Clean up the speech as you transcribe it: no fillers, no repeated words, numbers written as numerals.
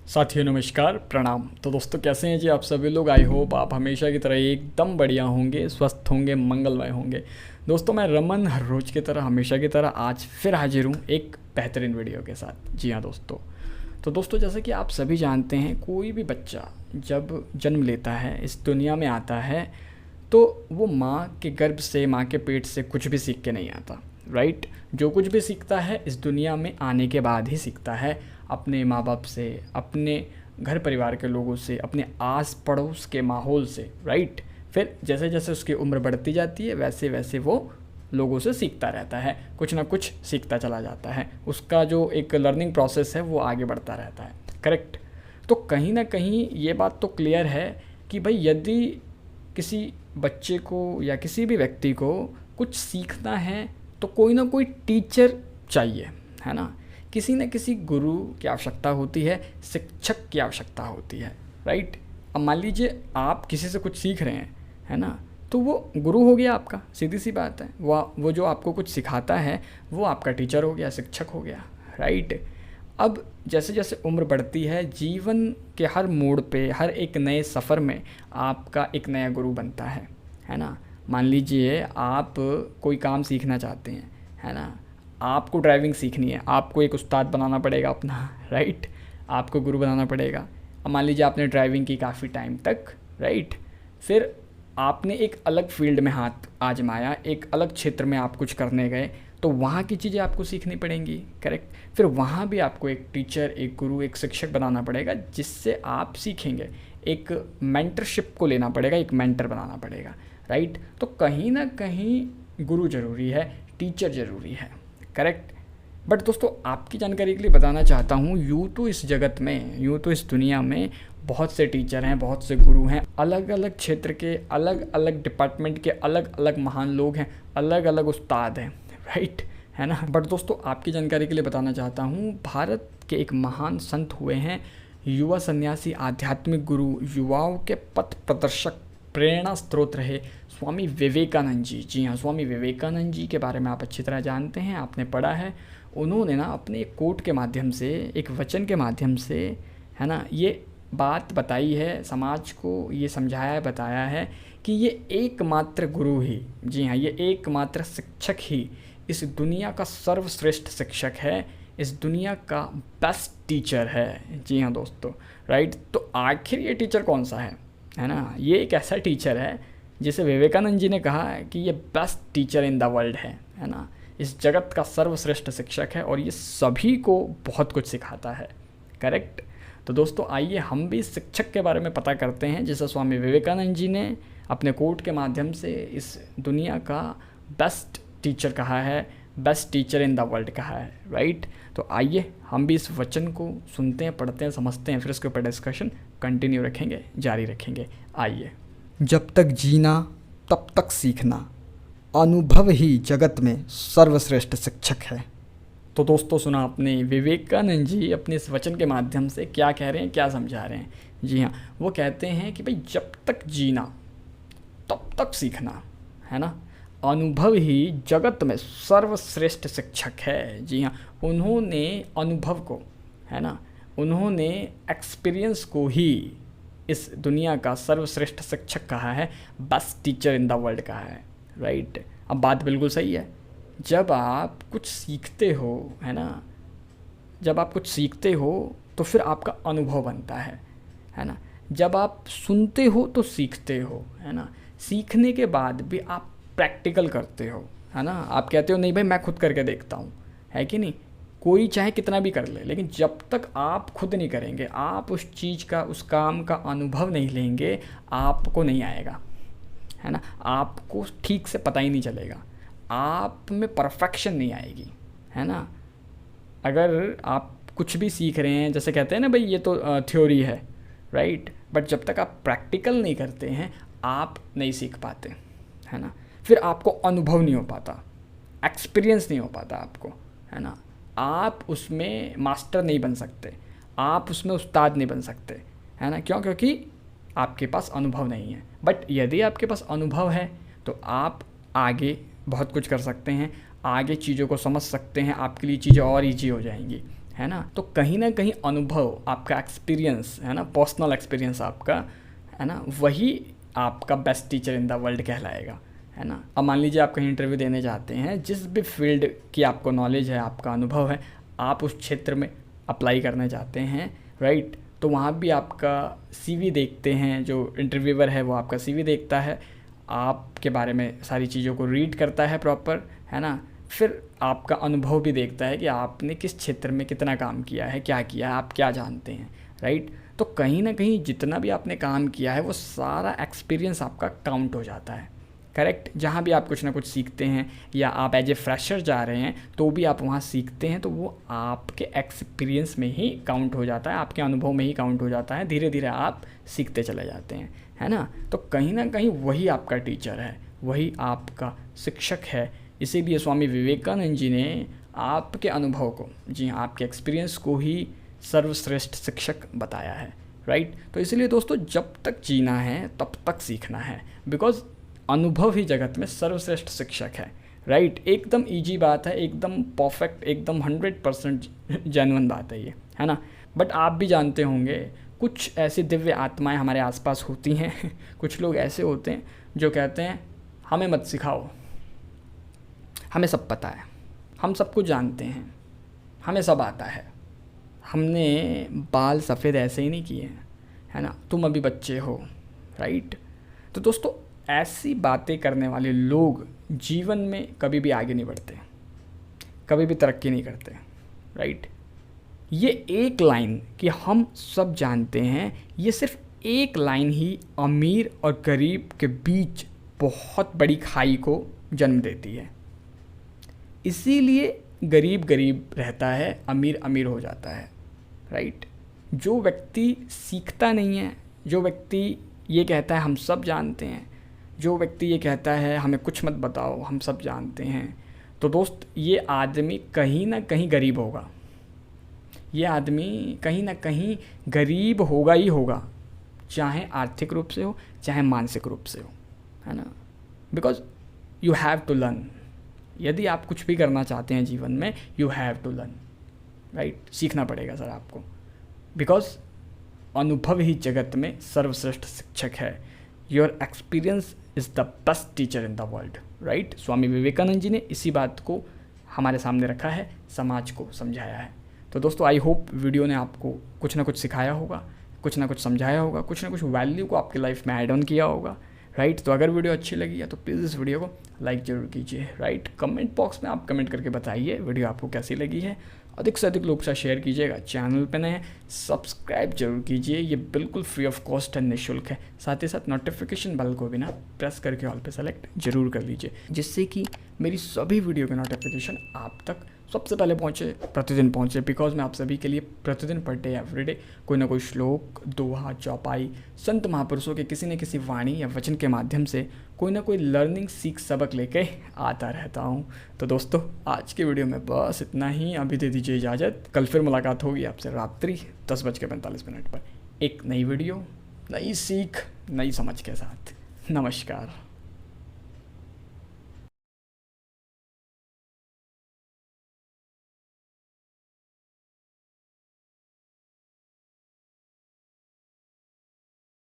साथियों नमस्कार प्रणाम। तो दोस्तों कैसे हैं जी आप सभी लोग। आई होप आप हमेशा की तरह एकदम बढ़िया होंगे, स्वस्थ होंगे, मंगलमय होंगे। दोस्तों मैं रमन हर रोज़ की तरह हमेशा की तरह आज फिर हाजिर हूँ एक बेहतरीन वीडियो के साथ। जी हाँ दोस्तों, तो दोस्तों जैसे कि आप सभी जानते हैं, कोई भी बच्चा जब जन्म लेता है, इस दुनिया में आता है, तो वो माँ के गर्भ से, माँ के पेट से कुछ भी सीख के नहीं आता। राइट, जो कुछ भी सीखता है इस दुनिया में आने के बाद ही सीखता है, अपने माँ बाप से, अपने घर परिवार के लोगों से, अपने आस पड़ोस के माहौल से। राइट, फिर जैसे जैसे उसकी उम्र बढ़ती जाती है वैसे वैसे वो लोगों से सीखता रहता है, कुछ ना कुछ सीखता चला जाता है। उसका जो एक लर्निंग प्रोसेस है वो आगे बढ़ता रहता है। करेक्ट। तो कहीं ना कहीं ये बात तो क्लियर है कि भाई यदि किसी बच्चे को या किसी भी व्यक्ति को कुछ सीखना है तो कोई ना कोई टीचर चाहिए, है ना। किसी न किसी गुरु की आवश्यकता होती है, शिक्षक की आवश्यकता होती है। राइट, अब मान लीजिए आप किसी से कुछ सीख रहे हैं, है ना, तो वो गुरु हो गया आपका, सीधी सी बात है। वो जो आपको कुछ सिखाता है वो आपका टीचर हो गया, शिक्षक हो गया। राइट, अब जैसे जैसे उम्र बढ़ती है, जीवन के हर मोड़ पे, हर एक नए सफ़र में आपका एक नया गुरु बनता है ना। मान लीजिए आप कोई काम सीखना चाहते हैं, है ना, आपको ड्राइविंग सीखनी है, आपको एक उस्ताद बनाना पड़ेगा अपना। राइट, आपको गुरु बनाना पड़ेगा। अब मान लीजिए आपने ड्राइविंग की काफ़ी टाइम तक, राइट, फिर आपने एक अलग फील्ड में हाथ आजमाया, एक अलग क्षेत्र में आप कुछ करने गए, तो वहाँ की चीज़ें आपको सीखनी पड़ेंगी। करेक्ट, फिर वहाँ भी आपको एक टीचर, एक गुरु, एक शिक्षक बनाना पड़ेगा जिससे आप सीखेंगे। एक मेंटरशिप को लेना पड़ेगा, एक मेंटर बनाना पड़ेगा। राइट, तो कहीं ना कहीं गुरु ज़रूरी है, टीचर ज़रूरी है। करेक्ट। बट दोस्तों आपकी जानकारी के लिए बताना चाहता हूँ, यूँ तो इस जगत में, यूँ तो इस दुनिया में बहुत से टीचर हैं, बहुत से गुरु हैं, अलग अलग क्षेत्र के, अलग अलग डिपार्टमेंट के अलग अलग महान लोग हैं, अलग अलग उस्ताद हैं। राइट, है ना। बट दोस्तों आपकी जानकारी के लिए बताना चाहता हूँ, भारत के एक महान संत हुए हैं, युवा सन्यासी, आध्यात्मिक गुरु, युवाओं के पथ प्रदर्शक, प्रेरणा स्रोत रहे स्वामी विवेकानंद जी। जी हाँ, स्वामी विवेकानंद जी के बारे में आप अच्छी तरह जानते हैं, आपने पढ़ा है। उन्होंने ना अपने एक कोट के माध्यम से, एक वचन के माध्यम से, है ना, ये बात बताई है समाज को, ये समझाया, बताया है कि ये एकमात्र गुरु ही, जी हाँ, ये एकमात्र शिक्षक ही इस दुनिया का सर्वश्रेष्ठ शिक्षक है, इस दुनिया का बेस्ट टीचर है। जी हाँ दोस्तों। राइट, तो आखिर ये टीचर कौन सा है ना। ये एक ऐसा टीचर है जिसे विवेकानंद जी ने कहा कि ये best teacher in the world है ना। इस जगत का सर्वश्रेष्ठ शिक्षक है और ये सभी को बहुत कुछ सिखाता है। करेक्ट। तो दोस्तों आइए हम भी शिक्षक के बारे में पता करते हैं जिसे स्वामी विवेकानंद जी ने अपने कोट के माध्यम से इस दुनिया का बेस्ट टीचर कहा है, best teacher in the world कहा है। राइट, तो आइए हम भी इस वचन को सुनते हैं, पढ़ते हैं, समझते हैं, फिर उसके ऊपर डिस्कशन कंटिन्यू रखेंगे, जारी रखेंगे। आइए। जब तक जीना तब तक सीखना, अनुभव ही जगत में सर्वश्रेष्ठ शिक्षक है। तो दोस्तों सुना आपने, विवेकानंद जी अपने इस वचन के माध्यम से क्या कह रहे हैं, क्या समझा रहे हैं। जी हाँ, वो कहते हैं कि भाई जब तक जीना तब तक सीखना, है ना, अनुभव ही जगत में सर्वश्रेष्ठ शिक्षक है। जी हाँ, उन्होंने अनुभव को, है ना, उन्होंने एक्सपीरियंस को ही इस दुनिया का सर्वश्रेष्ठ शिक्षक कहा है, best teacher in the world कहा है। राइट, अब बात बिल्कुल सही है। जब आप कुछ सीखते हो, है ना, जब आप कुछ सीखते हो तो फिर आपका अनुभव बनता है ना। जब आप सुनते हो तो सीखते हो, है ना। सीखने के बाद भी आप प्रैक्टिकल करते हो, है ना। आप कहते हो नहीं भाई मैं खुद करके देखता हूँ, है कि नहीं। कोई चाहे कितना भी कर ले, लेकिन जब तक आप खुद नहीं करेंगे, आप उस चीज़ का, उस काम का अनुभव नहीं लेंगे, आपको नहीं आएगा, है ना। आपको ठीक से पता ही नहीं चलेगा, आप में परफेक्शन नहीं आएगी, है ना। अगर आप कुछ भी सीख रहे हैं, जैसे कहते हैं ना भाई ये तो थ्योरी है, राइट, बट जब तक आप प्रैक्टिकल नहीं करते हैं आप नहीं सीख पाते, है ना। फिर आपको अनुभव नहीं हो पाता, एक्सपीरियंस नहीं हो पाता आपको, है ना। आप उसमें मास्टर नहीं बन सकते, आप उसमें उस्ताद नहीं बन सकते, है ना। क्यों? क्योंकि आपके पास अनुभव नहीं है। बट यदि आपके पास अनुभव है तो आप आगे बहुत कुछ कर सकते हैं, आगे चीज़ों को समझ सकते हैं, आपके लिए चीज़ें और ईजी हो जाएंगी, है ना। तो कहीं ना कहीं अनुभव, आपका एक्सपीरियंस है ना, पर्सनल एक्सपीरियंस आपका, है ना, वही आपका best teacher in the world कहलाएगा, है ना। अब मान लीजिए आप कहीं इंटरव्यू देने जाते हैं, जिस भी फील्ड की आपको नॉलेज है, आपका अनुभव है, आप उस क्षेत्र में अप्लाई करने जाते हैं, राइट। तो वहाँ भी आपका CV देखते हैं, जो इंटरव्यूअर है वो आपका CV देखता है, आपके बारे में सारी चीज़ों को रीड करता है प्रॉपर, है ना। फिर आपका अनुभव भी देखता है कि आपने किस क्षेत्र में कितना काम किया है, क्या किया है, आप क्या जानते हैं, राइट। तो कहीं ना कहीं जितना भी आपने काम किया है वो सारा एक्सपीरियंस आपका काउंट हो जाता है, करेक्ट। जहाँ भी आप कुछ ना कुछ सीखते हैं या आप एज ए फ्रेशर जा रहे हैं तो भी आप वहाँ सीखते हैं, तो वो आपके एक्सपीरियंस में ही काउंट हो जाता है, आपके अनुभव में ही काउंट हो जाता है। धीरे धीरे आप सीखते चले जाते हैं, है ना। तो कहीं ना कहीं वही आपका टीचर है, वही आपका शिक्षक है। इसीलिए स्वामी विवेकानंद जी ने आपके अनुभव को, जी हाँ, आपके एक्सपीरियंस को ही सर्वश्रेष्ठ शिक्षक बताया है, राइट। तो इसलिए दोस्तों, जब तक जीना है तब तक सीखना है, बिकॉज अनुभव ही जगत में सर्वश्रेष्ठ शिक्षक है, राइट। एकदम ईजी बात है, एकदम परफेक्ट, एकदम 100% जेन्युइन बात है ये, है ना। बट आप भी जानते होंगे कुछ ऐसी दिव्य आत्माएं हमारे आसपास होती हैं कुछ लोग ऐसे होते हैं जो कहते हैं हमें मत सिखाओ, हमें सब पता है, हम सब कुछ जानते हैं, हमें सब आता है, हमने बाल सफ़ेद ऐसे ही नहीं किए हैं, है ना, तुम अभी बच्चे हो, राइट। तो दोस्तों, ऐसी बातें करने वाले लोग जीवन में कभी भी आगे नहीं बढ़ते, कभी भी तरक्की नहीं करते, राइट। ये एक लाइन कि हम सब जानते हैं, ये सिर्फ एक लाइन ही अमीर और गरीब के बीच बहुत बड़ी खाई को जन्म देती है। इसीलिए गरीब गरीब रहता है, अमीर अमीर हो जाता है, राइट। जो व्यक्ति सीखता नहीं है, जो व्यक्ति ये कहता है हम सब जानते हैं, जो व्यक्ति ये कहता है हमें कुछ मत बताओ, हम सब जानते हैं, तो दोस्त ये आदमी कहीं ना कहीं गरीब होगा, ये आदमी कहीं ना कहीं गरीब होगा ही होगा, चाहे आर्थिक रूप से हो, चाहे मानसिक रूप से हो, है ना। Because you have to learn. यदि आप कुछ भी करना चाहते हैं जीवन में, you have to learn, right. सीखना पड़ेगा सर आपको, बिकॉज अनुभव ही जगत में सर्वश्रेष्ठ शिक्षक है। Your experience is the best teacher in the world, right. Swami Vivekananda ji ने इसी बात को हमारे सामने रखा है, समाज को समझाया है। तो दोस्तों, आई होप वीडियो ने आपको कुछ ना कुछ सिखाया होगा, कुछ ना कुछ समझाया होगा, कुछ ना कुछ वैल्यू को आपके लाइफ में ऐड ऑन किया होगा, राइट। तो अगर वीडियो अच्छी लगी है तो प्लीज़ इस वीडियो को लाइक ज़रूर कीजिए, राइट। कमेंट बॉक्स में आप कमेंट करके बताइए वीडियो आपको कैसी लगी है। अधिक से अधिक लोग से शेयर कीजिएगा। चैनल पे नए सब्सक्राइब जरूर कीजिए, ये बिल्कुल फ्री ऑफ कॉस्ट है, निःशुल्क है। साथ ही साथ नोटिफिकेशन बेल को भी ना प्रेस करके ऑल पे सेलेक्ट जरूर कर लीजिए, जिससे कि मेरी सभी वीडियो के नोटिफिकेशन आप तक सबसे पहले पहुँचे, प्रतिदिन पहुँचे। बिकॉज मैं आप सभी के लिए प्रतिदिन पर डे एवरीडे कोई ना कोई श्लोक, दोहा, चौपाई, संत महापुरुषों के किसी न किसी वाणी या वचन के माध्यम से कोई ना कोई लर्निंग, सीख, सबक लेके आता रहता हूँ। तो दोस्तों, आज के वीडियो में बस इतना ही। अभी दे दीजिए इजाज़त। कल फिर मुलाकात होगी आपसे रात्रि 10:45 पर एक नई वीडियो, नई सीख, नई समझ के साथ। नमस्कार।